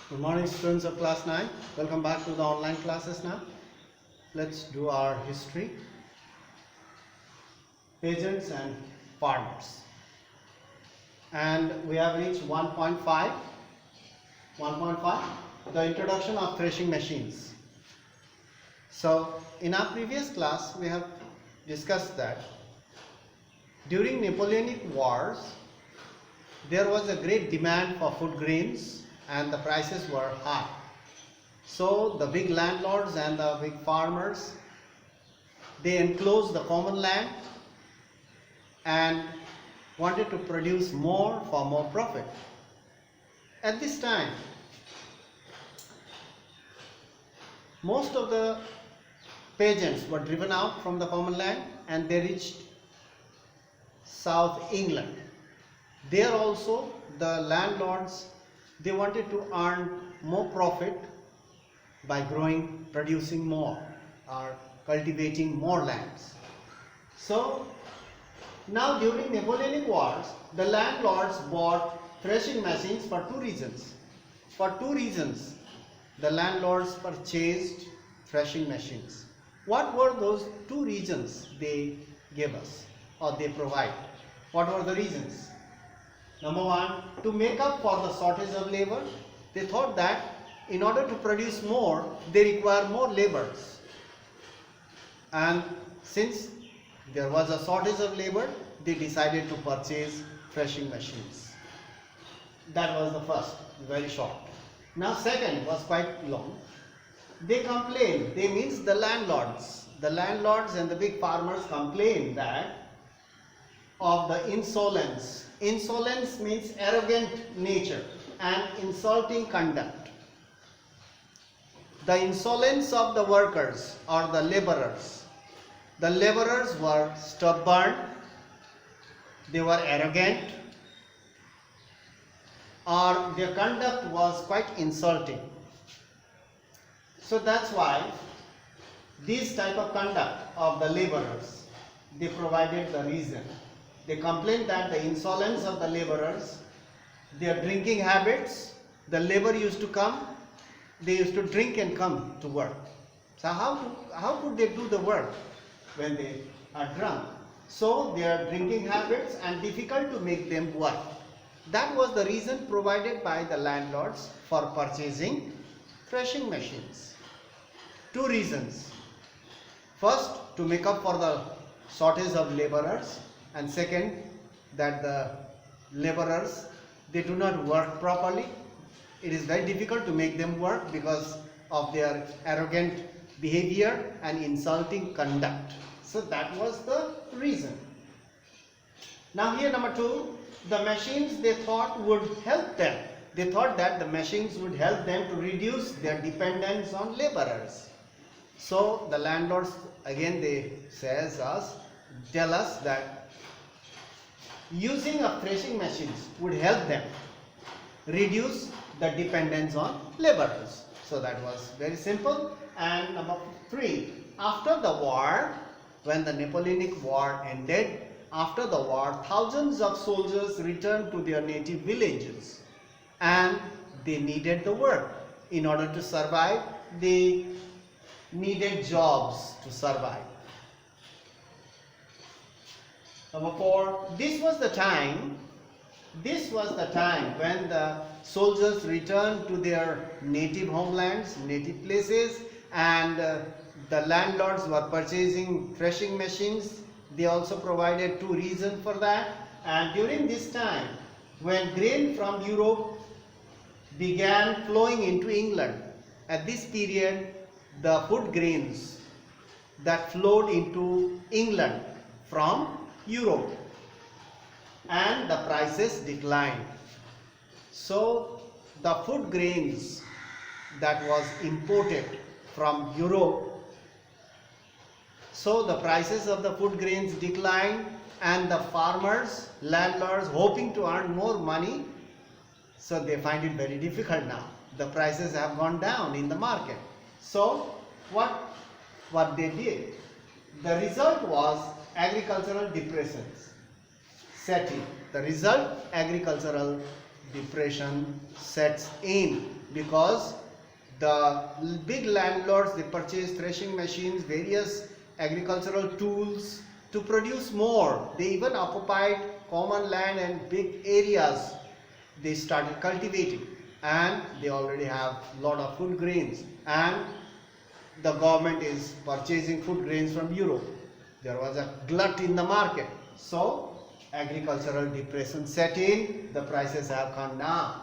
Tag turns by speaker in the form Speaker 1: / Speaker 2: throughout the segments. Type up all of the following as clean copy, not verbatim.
Speaker 1: Good morning, students of class 9. Welcome back to the online classes now. Let's do our history. Peasants and farmers. And we have reached 1.5. 1.5. The introduction of threshing machines. So, in our previous class, we have discussed that during Napoleonic Wars, there was a great demand for food grains and the prices were high. So the big landlords and the big farmers, they enclosed the common land and wanted to produce more for more profit. At this time, most of the peasants were driven out from the common land and they reached South England. There also the landlords, they wanted to earn more profit by producing more or cultivating more lands. So now during Napoleonic Wars, the landlords bought threshing machines for two reasons. For two reasons, the landlords purchased threshing machines. What were those two reasons they gave us or they provide? What were the reasons? Number one, to make up for the shortage of labor. They thought that in order to produce more, they require more laborers. And since there was a shortage of labor, they decided to purchase threshing machines. That was the first, very short. Now second was quite long. They complained, they means the landlords and the big farmers complained that of the insolence. Insolence means arrogant nature and insulting conduct. The insolence of the workers or the laborers. The laborers were stubborn, they were arrogant, or their conduct was quite insulting. So that's why this type of conduct of the laborers, they provided the reason. They complained that the insolence of the laborers, their drinking habits, the labor used to come, they used to drink and come to work. So how could they do the work when they are drunk? So their drinking habits and difficult to make them work. That was the reason provided by the landlords for purchasing threshing machines. Two reasons. First, to make up for the shortage of laborers, and second, that the laborers, they do not work properly. It is very difficult to make them work because of their arrogant behavior and insulting conduct. So that was the reason. Now here number two, the machines they thought would help them. They thought that the machines would help them to reduce their dependence on laborers. So the landlords, again they tell us that using of threshing machines would help them reduce the dependence on laborers. So that was very simple. And number three, after the war, when the Napoleonic War ended, after the war, thousands of soldiers returned to their native villages and they needed the work. In order to survive, they needed jobs to survive. Number four, this was the time when the soldiers returned to their native homelands, native places, and the landlords were purchasing threshing machines. They also provided two reasons for that. And during this time, when grain from Europe began flowing into England, at this period, the food grains that flowed into England from Europe and the prices declined. So the food grains that was imported from Europe, so the prices of the food grains declined and the farmers, landlords hoping to earn more money, so they find it very difficult now. The prices have gone down in the market. So what they did, the result was agricultural depressions set in. The result, agricultural depression sets in, because the big landlords, they purchase threshing machines, various agricultural tools to produce more. They even occupied common land and big areas. They started cultivating, and they already have a lot of food grains, and the government is purchasing food grains from Europe. There was a glut in the market, so agricultural depression set in, the prices have come down.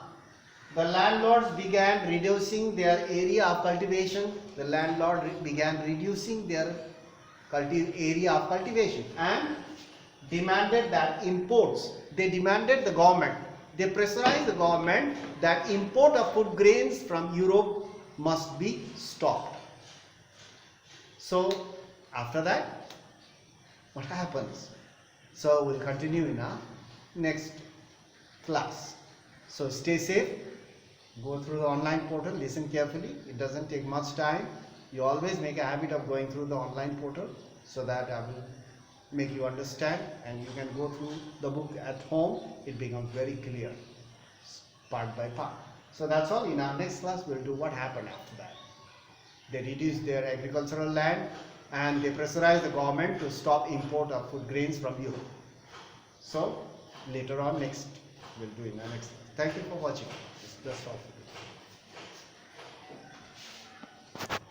Speaker 1: The landlords began reducing their area of cultivation. The landlord began reducing their area of cultivation and demanded that imports, they demanded the government, they pressurized the government that import of food grains from Europe must be stopped. So after that, what happens? So we'll continue in our next class. So stay safe, go through the online portal, listen carefully. It doesn't take much time. You always make a habit of going through the online portal, so that I will make you understand, and you can go through the book at home. It becomes very clear, part by part. So that's all. In our next class, we'll do what happened after that. They reduced their agricultural land, and they pressurized the government to stop import of food grains from Europe. So later on, next we'll do in our next class. Thank you for watching. That's all.